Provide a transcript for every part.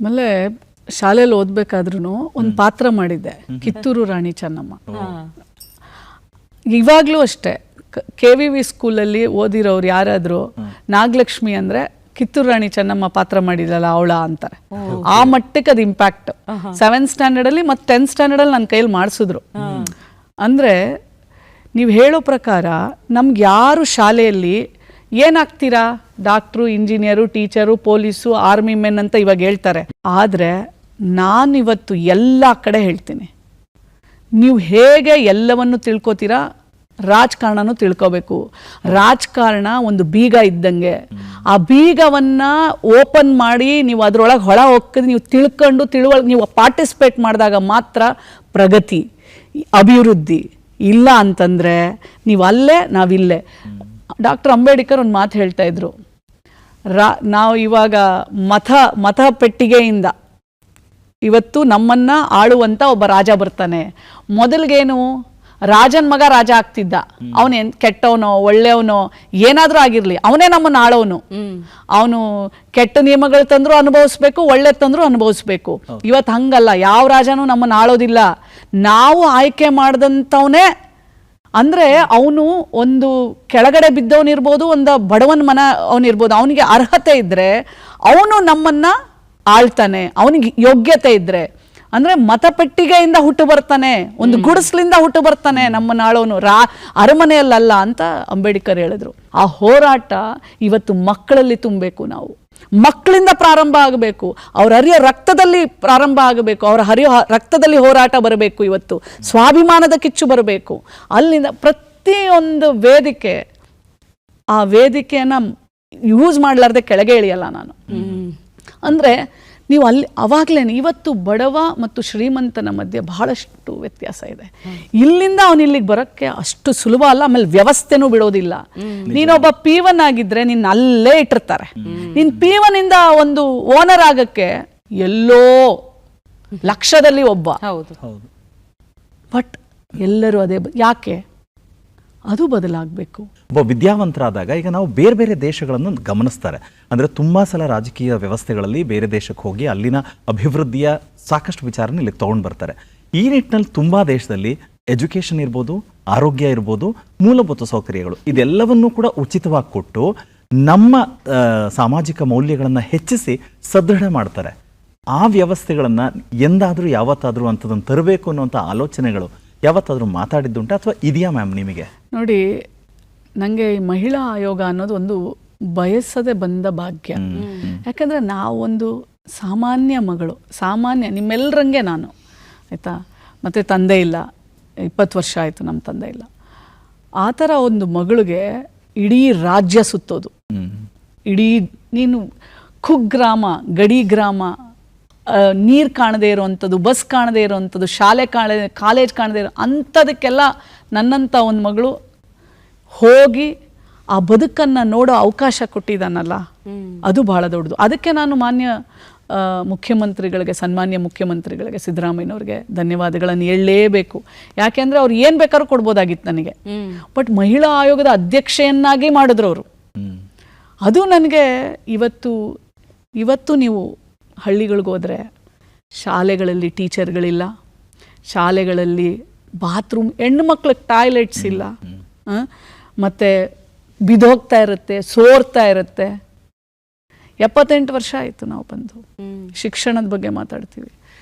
ಆಮೇಲೆ ಶಾಲೆಯಲ್ಲಿ ಓದ್ಬೇಕಾದ್ರೂ ಒಂದು ಪಾತ್ರ ಮಾಡಿದ್ದೆ, ಕಿತ್ತೂರು ರಾಣಿ ಚೆನ್ನಮ್ಮ. ಇವಾಗಲೂ ಅಷ್ಟೇ KVV ಸ್ಕೂಲಲ್ಲಿ ಓದಿರೋರು ಯಾರಾದರೂ ನಾಗಲಕ್ಷ್ಮಿ ಅಂದರೆ ಕಿತ್ತೂರು ರಾಣಿ ಚೆನ್ನಮ್ಮ ಪಾತ್ರ ಮಾಡಿದಲ್ಲ ಅವಳ ಅಂತಾರೆ. ಆ ಮಟ್ಟಕ್ಕೆ ಅದು ಇಂಪ್ಯಾಕ್ಟ್ 7th ಸ್ಟ್ಯಾಂಡರ್ಡಲ್ಲಿ ಮತ್ತು 10th ಸ್ಟ್ಯಾಂಡರ್ಡಲ್ಲಿ ನನ್ನ ಕೈಯಲ್ಲಿ ಮಾಡಿಸಿದ್ರು. ಅಂದರೆ ನೀವು ಹೇಳೋ ಪ್ರಕಾರ ನಮ್ಗೆ ಯಾರು ಶಾಲೆಯಲ್ಲಿ ಏನಾಗ್ತೀರಾ, doctor, engineer, teacher, police, army men ಅಂತ ಇವಾಗ ಹೇಳ್ತಾರೆ. ಆದರೆ ನಾನಿವತ್ತು ಎಲ್ಲ ಕಡೆ ಹೇಳ್ತೀನಿ, ನೀವು ಹೇಗೆ ಎಲ್ಲವನ್ನು ತಿಳ್ಕೊತೀರಾ, ರಾಜಕಾರಣನೂ ತಿಳ್ಕೋಬೇಕು. ರಾಜಕಾರಣ ಒಂದು ಬೀಗ ಇದ್ದಂಗೆ. ಆ ಬೀಗವನ್ನು ಓಪನ್ ಮಾಡಿ ನೀವು ಅದರೊಳಗೆ ಹೊಳ ಹೋಗ್ತದೆ, ನೀವು ತಿಳ್ಕೊಂಡು ನೀವು ಪಾರ್ಟಿಸಿಪೇಟ್ ಮಾಡಿದಾಗ ಮಾತ್ರ ಪ್ರಗತಿ, ಅಭಿವೃದ್ಧಿ. ಇಲ್ಲ ಅಂತಂದರೆ ನೀವು ಅಲ್ಲೇ ನಾವಿಲ್ಲೇ. ಡಾಕ್ಟರ್ ಅಂಬೇಡ್ಕರ್ ಒಂದು ಮಾತು ಹೇಳ್ತಾ ಇದ್ರು, ನಾವು ಇವಾಗ ಮತ ಪೆಟ್ಟಿಗೆಯಿಂದ ಇವತ್ತು ನಮ್ಮನ್ನು ಆಳುವಂಥ ಒಬ್ಬ ರಾಜ ಬರ್ತಾನೆ. ಮೊದಲಿಗೇನು ರಾಜನ ಮಗ ರಾಜ ಆಗ್ತಿದ್ದ, ಅವನೇನು ಕೆಟ್ಟವನೋ ಒಳ್ಳೆಯವನೋ ಏನಾದರೂ ಆಗಿರಲಿ ಅವನೇ ನಮ್ಮನ್ನು ಆಳೋನು. ಅವನು ಕೆಟ್ಟ ನಿಯಮಗಳು ತಂದರೂ ಅನುಭವಿಸ್ಬೇಕು, ಒಳ್ಳೆ ತಂದರೂ ಅನುಭವಿಸ್ಬೇಕು. ಇವತ್ತು ಹಂಗಲ್ಲ, ಯಾವ ರಾಜನೂ ನಮ್ಮನ್ನು ಆಳೋದಿಲ್ಲ. ನಾವು ಆಯ್ಕೆ ಮಾಡಿದಂಥವನೇ. ಅಂದರೆ ಅವನು ಒಂದು ಕೆಳಗಡೆ ಬಿದ್ದವನಿರ್ಬೋದು, ಒಂದು ಬಡವನ ಮನ ಅವನಿರ್ಬೋದು, ಅವನಿಗೆ ಅರ್ಹತೆ ಇದ್ದರೆ ಅವನು ನಮ್ಮನ್ನು ಆಳ್ತಾನೆ, ಅವನಿಗೆ ಯೋಗ್ಯತೆ ಇದ್ದರೆ. ಅಂದರೆ ಮತಪೆಟ್ಟಿಗೆಯಿಂದ ಹುಟ್ಟು ಬರ್ತಾನೆ, ಒಂದು ಗುಡಿಸ್ಲಿಂದ ಹುಟ್ಟು ಬರ್ತಾನೆ ನಮ್ಮನ್ನು ಆಳೋನು, ಅರಮನೆಯಲ್ಲ ಅಂತ ಅಂಬೇಡ್ಕರ್ ಹೇಳಿದ್ರು. ಆ ಹೋರಾಟ ಇವತ್ತು ಮಕ್ಕಳಲ್ಲಿ ತುಂಬಬೇಕು. ನಾವು ಮಕ್ಕಳಿಂದ ಪ್ರಾರಂಭ ಆಗಬೇಕು, ಅವ್ರ ಹರಿಯೋ ರಕ್ತದಲ್ಲಿ ಪ್ರಾರಂಭ ಆಗಬೇಕು, ಅವರ ಹರಿಯೋ ರಕ್ತದಲ್ಲಿ ಹೋರಾಟ ಬರಬೇಕು. ಇವತ್ತು ಸ್ವಾಭಿಮಾನದ ಕಿಚ್ಚು ಬರಬೇಕು. ಅಲ್ಲಿಂದ ಪ್ರತಿಯೊಂದು ವೇದಿಕೆ, ಆ ವೇದಿಕೆಯನ್ನು ಯೂಸ್ ಮಾಡಲಾರ್ದೆ ಕೆಳಗೆ ಇಳಿಯಲ್ಲ ನಾನು. ಅಂದರೆ ನೀವು ಅಲ್ಲಿ ಅವಾಗಲೇ ಇವತ್ತು ಬಡವ ಮತ್ತು ಶ್ರೀಮಂತನ ಮಧ್ಯೆ ಬಹಳಷ್ಟು ವ್ಯತ್ಯಾಸ ಇದೆ. ಇಲ್ಲಿಂದ ಅವನು ಇಲ್ಲಿಗೆ ಬರೋಕ್ಕೆ ಅಷ್ಟು ಸುಲಭ ಅಲ್ಲ. ಆಮೇಲೆ ವ್ಯವಸ್ಥೆನೂ ಬಿಡೋದಿಲ್ಲ. ನೀನೊಬ್ಬ P1 ಆಗಿದ್ರೆ ನಿನ್ನ ಅಲ್ಲೇ ಇಟ್ಟಿರ್ತಾರೆ. ನೀನು P1 ಇಂದ ಒಂದು ಓನರ್ ಆಗಕ್ಕೆ ಎಲ್ಲೋ ಲಕ್ಷದಲ್ಲಿ ಒಬ್ಬ. ಬಟ್ ಎಲ್ಲರೂ ಅದೇ. ಯಾಕೆ? ಅದು ಬದಲಾಗಬೇಕು. ಒಬ್ಬ ವಿದ್ಯಾವಂತರಾದಾಗ ಈಗ ನಾವು ಬೇರೆ ಬೇರೆ ದೇಶಗಳನ್ನು ಗಮನಿಸ್ತಾರೆ. ಅಂದರೆ ತುಂಬ ಸಲ ರಾಜಕೀಯ ವ್ಯವಸ್ಥೆಗಳಲ್ಲಿ ಬೇರೆ ದೇಶಕ್ಕೆ ಹೋಗಿ ಅಲ್ಲಿನ ಅಭಿವೃದ್ಧಿಯ ಸಾಕಷ್ಟು ವಿಚಾರನ ಇಲ್ಲಿಗೆ ತೊಗೊಂಡು ಬರ್ತಾರೆ. ಈ ನಿಟ್ಟಿನಲ್ಲಿ ತುಂಬ ದೇಶದಲ್ಲಿ ಎಜುಕೇಷನ್ ಇರ್ಬೋದು, ಆರೋಗ್ಯ ಇರ್ಬೋದು, ಮೂಲಭೂತ ಸೌಕರ್ಯಗಳು ಇದೆಲ್ಲವನ್ನೂ ಕೂಡ ಉಚಿತವಾಗಿ ಕೊಟ್ಟು ನಮ್ಮ ಸಾಮಾಜಿಕ ಮೌಲ್ಯಗಳನ್ನು ಹೆಚ್ಚಿಸಿ ಸದೃಢ ಮಾಡ್ತಾರೆ. ಆ ವ್ಯವಸ್ಥೆಗಳನ್ನು ಎಂದಾದರೂ ಯಾವತ್ತಾದರೂ ಅಂಥದ್ದನ್ನು ತರಬೇಕು ಅನ್ನುವಂಥ ಆಲೋಚನೆಗಳು ಯಾವತ್ತಾದರೂ ಮಾತಾಡಿದ್ದುಂಟು ಅಥವಾ ಇದೆಯಾ ಮ್ಯಾಮ್ ನಿಮಗೆ? ನೋಡಿ, ನನಗೆ ಈ ಮಹಿಳಾ ಆಯೋಗ ಅನ್ನೋದು ಒಂದು ಬಯಸದೆ ಬಂದ ಭಾಗ್ಯ. ಯಾಕಂದರೆ ನಾವೊಂದು ಸಾಮಾನ್ಯ ಮಗಳು, ಸಾಮಾನ್ಯ ನಿಮ್ಮೆಲ್ಲರಂಗೆ ನಾನು, ಆಯಿತಾ. ಮತ್ತು ತಂದೆ ಇಲ್ಲ, 20 ವರ್ಷ ಆಯಿತು ನಮ್ಮ ತಂದೆ ಇಲ್ಲ. ಆ ಥರ ಒಂದು ಮಗಳಿಗೆ ಇಡೀ ರಾಜ್ಯ ಸುತ್ತೋದು, ಇಡೀ ನೀನು ಕುಗ್ರಾಮ, ಗಡಿ ಗ್ರಾಮ, ನೀರು ಕಾಣದೇ ಇರೋವಂಥದ್ದು, ಬಸ್ ಕಾಣದೇ ಇರೋವಂಥದ್ದು, ಶಾಲೆ ಕಾಲೇಜ್ ಕಾಣದೇ ಇರೋ ಅಂಥದಕ್ಕೆಲ್ಲ ನನ್ನಂಥ ಒಂದು ಮಗಳು ಹೋಗಿ ಆ ಬದುಕನ್ನು ನೋಡೋ ಅವಕಾಶ ಕೊಟ್ಟಿದ್ದಾನಲ್ಲ, ಅದು ಭಾಳ ದೊಡ್ಡದು. ಅದಕ್ಕೆ ನಾನು ಮುಖ್ಯಮಂತ್ರಿಗಳಿಗೆ, ಸನ್ಮಾನ್ಯ ಮುಖ್ಯಮಂತ್ರಿಗಳಿಗೆ, ಸಿದ್ದರಾಮಯ್ಯನವ್ರಿಗೆ ಧನ್ಯವಾದಗಳನ್ನು ಹೇಳಲೇಬೇಕು. ಯಾಕೆಂದರೆ ಅವ್ರು ಏನು ಬೇಕಾದ್ರೂ ಕೊಡ್ಬೋದಾಗಿತ್ತು ನನಗೆ. ಬಟ್ ಮಹಿಳಾ ಆಯೋಗದ ಅಧ್ಯಕ್ಷೆಯನ್ನಾಗಿ ಮಾಡಿದ್ರು ಅವರು. ಅದು ನನಗೆ ಇವತ್ತು ನೀವು ಹಳ್ಳಿಗಳಿಗೆ ಹೋದರೆ ಶಾಲೆಗಳಲ್ಲಿ ಟೀಚರ್ಗಳಿಲ್ಲ, ಶಾಲೆಗಳಲ್ಲಿ ಬಾತ್ರೂಮ್, ಹೆಣ್ಣು ಮಕ್ಳಿಗೆ ಟಾಯ್ಲೆಟ್ಸ್ ಇಲ್ಲ, ಮತ್ತು ಬಿದ್ದೋಗ್ತಾ ಇರುತ್ತೆ, ಸೋರ್ತಾ ಇರುತ್ತೆ. 78 ವರ್ಷ ಆಯಿತು ನಾವು ಬಂದು. ಶಿಕ್ಷಣದ ಬಗ್ಗೆ ಮಾತಾಡ್ತೀವಿ.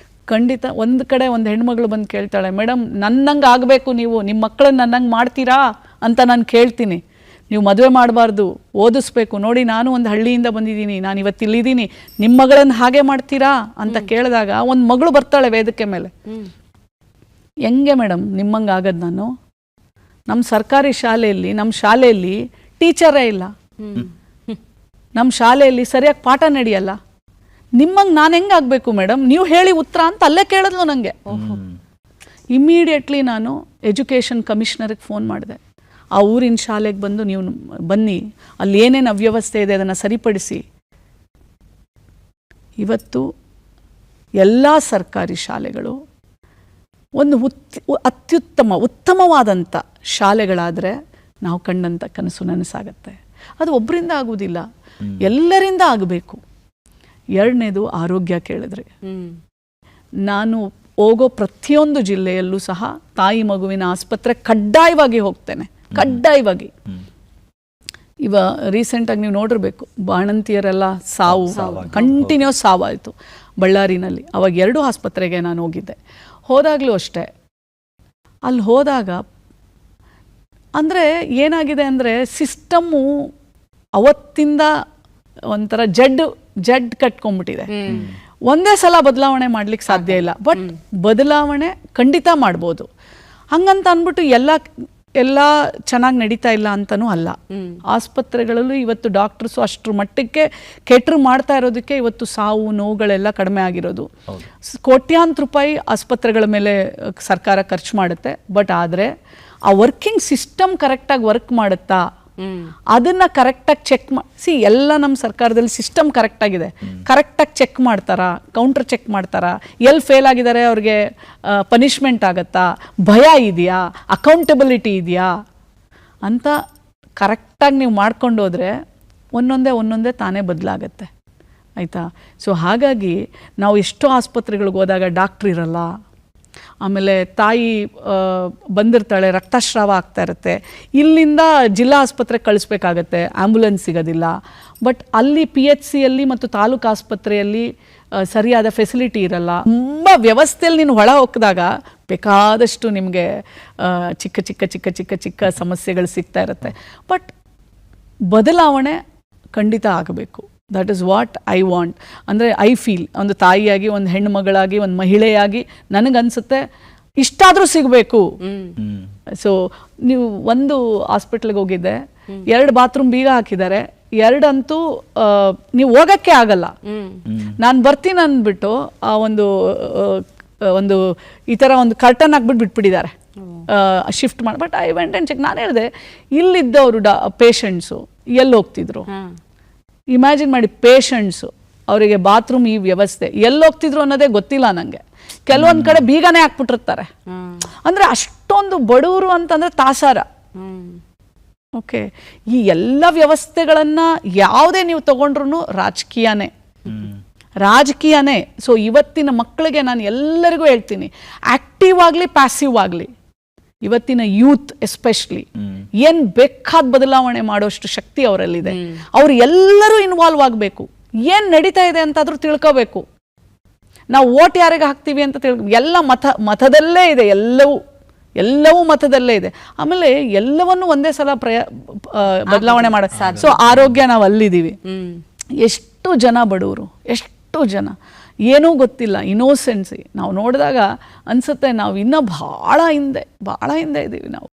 ಖಂಡಿತ ಒಂದು ಕಡೆ ಒಂದು ಹೆಣ್ಮಗಳು ಬಂದು ಕೇಳ್ತಾಳೆ, ಮೇಡಮ್ ನನ್ನಂಗೆ ಆಗಬೇಕು, ನೀವು ನಿಮ್ಮ ಮಕ್ಕಳನ್ನ ನನ್ನಂಗೆ ಮಾಡ್ತೀರಾ ಅಂತ ನಾನು ಕೇಳ್ತೀನಿ. ನೀವು ಮದುವೆ ಮಾಡಬಾರ್ದು, ಓದಿಸ್ಬೇಕು. ನೋಡಿ, ನಾನು ಒಂದು ಹಳ್ಳಿಯಿಂದ ಬಂದಿದ್ದೀನಿ, ನಾನು ಇವತ್ತು ಇಲ್ಲಿದ್ದೀನಿ, ನಿಮ್ಮ ಮಗಳನ್ನು ಹಾಗೆ ಮಾಡ್ತೀರಾ ಅಂತ ಕೇಳಿದಾಗ ಒಂದು ಮಗಳು ಬರ್ತಾಳೆ ವೇದಿಕೆ ಮೇಲೆ. ಹೆಂಗೆ ಮೇಡಮ್ ನಿಮ್ಮಂಗೆ ಆಗೋದು? ನಾನು ನಮ್ಮ ಸರ್ಕಾರಿ ಶಾಲೆಯಲ್ಲಿ, ನಮ್ಮ ಶಾಲೆಯಲ್ಲಿ ಟೀಚರೇ ಇಲ್ಲ, ನಮ್ಮ ಶಾಲೆಯಲ್ಲಿ ಸರಿಯಾಗಿ ಪಾಠ ನಡೆಯಲ್ಲ, ನಿಮ್ಮಂಗೆ ನಾನು ಹೆಂಗೆ ಆಗಬೇಕು ಮೇಡಮ್, ನೀವು ಹೇಳಿ ಉತ್ತರ ಅಂತ ಅಲ್ಲೇ ಕೇಳಿದ್ಲು ನನಗೆ. ಇಮ್ಮಿಡಿಯೇಟ್ಲಿ ನಾನು ಎಜುಕೇಷನ್ ಕಮಿಷನರಿಗೆ ಫೋನ್ ಮಾಡಿದೆ. ಆ ಊರಿನ ಶಾಲೆಗೆ ಬಂದು ನೀವು ಬನ್ನಿ, ಅಲ್ಲಿ ಏನೇನು ಅವ್ಯವಸ್ಥೆ ಇದೆ ಅದನ್ನು ಸರಿಪಡಿಸಿ. ಇವತ್ತು ಎಲ್ಲ ಸರ್ಕಾರಿ ಶಾಲೆಗಳು ಒಂದು ಉತ್ತಮವಾದಂಥ ಶಾಲೆಗಳಾದರೆ ನಾವು ಕಂಡಂಥ ಕನಸು ನನಸಾಗತ್ತೆ. ಅದು ಒಬ್ಬರಿಂದ ಆಗುವುದಿಲ್ಲ, ಎಲ್ಲರಿಂದ ಆಗಬೇಕು. ಎರಡನೇದು ಆರೋಗ್ಯ ಕೇಳಿದ್ರಿ. ನಾನು ಹೋಗೋ ಪ್ರತಿಯೊಂದು ಜಿಲ್ಲೆಯಲ್ಲೂ ಸಹ ತಾಯಿ ಮಗುವಿನ ಆಸ್ಪತ್ರೆ ಕಡ್ಡಾಯವಾಗಿ ಹೋಗ್ತೇನೆ, ಕಡ್ಡಾಯವಾಗಿ. ರೀಸೆಂಟಾಗಿ ನೀವು ನೋಡಿರ್ಬೇಕು, ಬಾಣಂತಿಯರೆಲ್ಲ ಸಾವು ಕಂಟಿನ್ಯೂಸ್ ಸಾವಾಯಿತು ಬಳ್ಳಾರಿನಲ್ಲಿ. ಅವಾಗ 2 ಆಸ್ಪತ್ರೆಗೆ ನಾನು ಹೋಗಿದ್ದೆ. ಹೋದಾಗಲೂ ಅಷ್ಟೇ, ಅಲ್ಲಿ ಹೋದಾಗ ಅಂದರೆ ಏನಾಗಿದೆ ಅಂದರೆ ಸಿಸ್ಟಮ್ಮು ಅವತ್ತಿಂದ ಒಂಥರ ಜಡ್ ಕಟ್ಕೊಂಡ್ಬಿಟ್ಟಿದೆ. ಒಂದೇ ಸಲ ಬದಲಾವಣೆ ಮಾಡ್ಲಿಕ್ಕೆ ಸಾಧ್ಯ ಇಲ್ಲ, ಬಟ್ ಬದಲಾವಣೆ ಖಂಡಿತ ಮಾಡ್ಬೋದು. ಹಂಗಂತ ಅಂದ್ಬಿಟ್ಟು ಎಲ್ಲ ಚೆನ್ನಾಗಿ ನಡೀತಾ ಇಲ್ಲ ಅಂತನೂ ಅಲ್ಲ. ಆಸ್ಪತ್ರೆಗಳಲ್ಲೂ ಇವತ್ತು ಡಾಕ್ಟರ್ಸು ಅಷ್ಟರ ಮಟ್ಟಕ್ಕೆ ಕೆಟ್ರು ಮಾಡ್ತಾ ಇರೋದಕ್ಕೆ ಇವತ್ತು ಸಾವು ನೋವುಗಳೆಲ್ಲ ಕಡಿಮೆ ಆಗಿರೋದು. ಕೋಟ್ಯಾಂತರ ರೂಪಾಯಿ ಆಸ್ಪತ್ರೆಗಳ ಮೇಲೆ ಸರ್ಕಾರ ಖರ್ಚು ಮಾಡುತ್ತೆ, ಬಟ್ ಆದರೆ ಆ ವರ್ಕಿಂಗ್ ಸಿಸ್ಟಮ್ ಕರೆಕ್ಟಾಗಿ ವರ್ಕ್ ಮಾಡುತ್ತಾ, ಅದನ್ನ ಕರೆಕ್ಟಾಗಿ ಚೆಕ್ ಎಲ್ಲ ನಮ್ಮ ಸರ್ಕಾರದಲ್ಲಿ ಸಿಸ್ಟಮ್ ಕರೆಕ್ಟಾಗಿದೆ, ಕರೆಕ್ಟಾಗಿ ಚೆಕ್ ಮಾಡ್ತಾರಾ, ಕೌಂಟರ್ ಚೆಕ್ ಮಾಡ್ತಾರಾ, ಎಲ್ಲಿ ಫೇಲ್ ಆಗಿದ್ದಾರೆ ಅವ್ರಿಗೆ ಪನಿಷ್ಮೆಂಟ್ ಆಗತ್ತಾ, ಭಯ ಇದೆಯಾ, ಅಕೌಂಟಬಿಲಿಟಿ ಇದೆಯಾ ಅಂತ ಕರೆಕ್ಟಾಗಿ ನೀವು ಮಾಡ್ಕೊಂಡು ಹೋದರೆ ಒಂದೊಂದೇ ತಾನೇ ಬದಲಾಗತ್ತೆ, ಆಯಿತಾ. ಸೊ ಹಾಗಾಗಿ ನಾವು ಎಷ್ಟೋ ಆಸ್ಪತ್ರೆಗಳಿಗೆ ಹೋದಾಗ ಡಾಕ್ಟ್ರ್ ಇರಲ್ಲ, ಆಮೇಲೆ ತಾಯಿ ಬಂದಿರ್ತಾಳೆ, ರಕ್ತಸ್ರಾವ ಆಗ್ತಾ ಇರುತ್ತೆ, ಇಲ್ಲಿಂದ ಜಿಲ್ಲಾ ಆಸ್ಪತ್ರೆಗೆ ಕಳಿಸ್ಬೇಕಾಗತ್ತೆ, ಆ್ಯಂಬುಲೆನ್ಸ್ ಸಿಗೋದಿಲ್ಲ. ಬಟ್ ಅಲ್ಲಿ PHCಯಲ್ಲಿ ಮತ್ತು ತಾಲೂಕು ಆಸ್ಪತ್ರೆಯಲ್ಲಿ ಸರಿಯಾದ ಫೆಸಿಲಿಟಿ ಇರಲ್ಲ. ತುಂಬ ವ್ಯವಸ್ಥೆಯಲ್ಲಿ ನೀನು ಒಳ ಹೋಗಿದಾಗ ಬೇಕಾದಷ್ಟು ನಿಮಗೆ ಚಿಕ್ಕ ಚಿಕ್ಕ ಚಿಕ್ಕ ಚಿಕ್ಕ ಚಿಕ್ಕ ಸಮಸ್ಯೆಗಳು ಸಿಗ್ತಾ ಇರುತ್ತೆ. ಬಟ್ ಬದಲಾವಣೆ ಖಂಡಿತ ಆಗಬೇಕು. That is what I want. ಅಂದರೆ ಐ ಫೀಲ್, ಒಂದು ತಾಯಿಯಾಗಿ, ಒಂದು ಹೆಣ್ಣು ಮಗಳಾಗಿ, ಒಂದು ಮಹಿಳೆಯಾಗಿ ನನಗನ್ಸುತ್ತೆ ಇಷ್ಟಾದರೂ ಸಿಗಬೇಕು. ಸೊ ನೀವು ಒಂದು ಹಾಸ್ಪಿಟ್ಲಿಗೆ ಹೋಗಿದ್ದೆ, 2 ಬಾತ್ರೂಮ್ ಬೀಗ ಹಾಕಿದ್ದಾರೆ, 2 ಅಂತೂ ನೀವು ಹೋಗೋಕ್ಕೆ ಆಗಲ್ಲ. ನಾನು ಬರ್ತೀನಿ ಅಂದ್ಬಿಟ್ಟು ಒಂದು ಈ ಥರ ಒಂದು ಕರ್ಟನ್ ಹಾಕ್ಬಿಟ್ಟು ಬಿಟ್ಬಿಟ್ಟಿದ್ದಾರೆ ಶಿಫ್ಟ್ ಮಾಡಿ. But I went and check. ನಾನು ಹೇಳಿದೆ, ಇಲ್ಲಿದ್ದವರು ಪೇಷಂಟ್ಸು ಎಲ್ಲಿ ಹೋಗ್ತಿದ್ರು ಇಮ್ಯಾಜಿನ್ ಮಾಡಿ. ಪೇಷಂಟ್ಸು ಅವರಿಗೆ ಬಾತ್ರೂಮ್ ಈ ವ್ಯವಸ್ಥೆ ಎಲ್ಲಿ ಹೋಗ್ತಿದ್ರು ಅನ್ನೋದೇ ಗೊತ್ತಿಲ್ಲ ನನಗೆ. ಕೆಲವೊಂದು ಕಡೆ ಬೀಗನೇ ಹಾಕ್ಬಿಟ್ಟಿರ್ತಾರೆ. ಅಂದರೆ ಅಷ್ಟೊಂದು ಬಡವರು ಅಂತಂದರೆ ತಾಸಾರ. ಓಕೆ, ಈ ಎಲ್ಲ ವ್ಯವಸ್ಥೆಗಳನ್ನು ಯಾವುದೇ ನೀವು ತಗೊಂಡ್ರು ರಾಜಕೀಯನೇ. ಸೊ ಇವತ್ತಿನ ಮಕ್ಕಳಿಗೆ ನಾನು ಎಲ್ಲರಿಗೂ ಹೇಳ್ತೀನಿ, ಆಕ್ಟಿವ್ ಆಗಲಿ ಪ್ಯಾಸಿವ್ ಆಗಲಿ, ಇವತ್ತಿನ ಯೂತ್ ಎಸ್ಪೆಷಲಿ ಏನ್ ಬೇಕಾದ ಬದಲಾವಣೆ ಮಾಡೋಷ್ಟು ಶಕ್ತಿ ಅವರಲ್ಲಿದೆ. ಅವ್ರು ಎಲ್ಲರೂ ಇನ್ವಾಲ್ವ್ ಆಗಬೇಕು, ಏನ್ ನಡೀತಾ ಇದೆ ಅಂತಾದ್ರೂ ತಿಳ್ಕೋಬೇಕು. ನಾವು ಓಟ್ ಯಾರಿಗೆ ಹಾಕ್ತೀವಿ ಅಂತ ಎಲ್ಲ ಮತದಲ್ಲೇ ಇದೆ, ಎಲ್ಲವೂ ಮತದಲ್ಲೇ ಇದೆ. ಆಮೇಲೆ ಎಲ್ಲವನ್ನೂ ಒಂದೇ ಸಲ ಬದಲಾವಣೆ ಮಾಡ. ಸೊ ಆರೋಗ್ಯ ನಾವು ಅಲ್ಲಿದ್ದೀವಿ. ಎಷ್ಟು ಜನ ಬಡವರು, ಎಷ್ಟು ಜನ ಏನೂ ಗೊತ್ತಿಲ್ಲ, ಇನೋಸೆನ್ಸಿ. ನಾವು ನೋಡಿದಾಗ ಅನ್ಸುತ್ತೆ ನಾವು ಇನ್ನೂ ಭಾಳ ಹಿಂದೆ ಇದ್ದೀವಿ ನಾವು.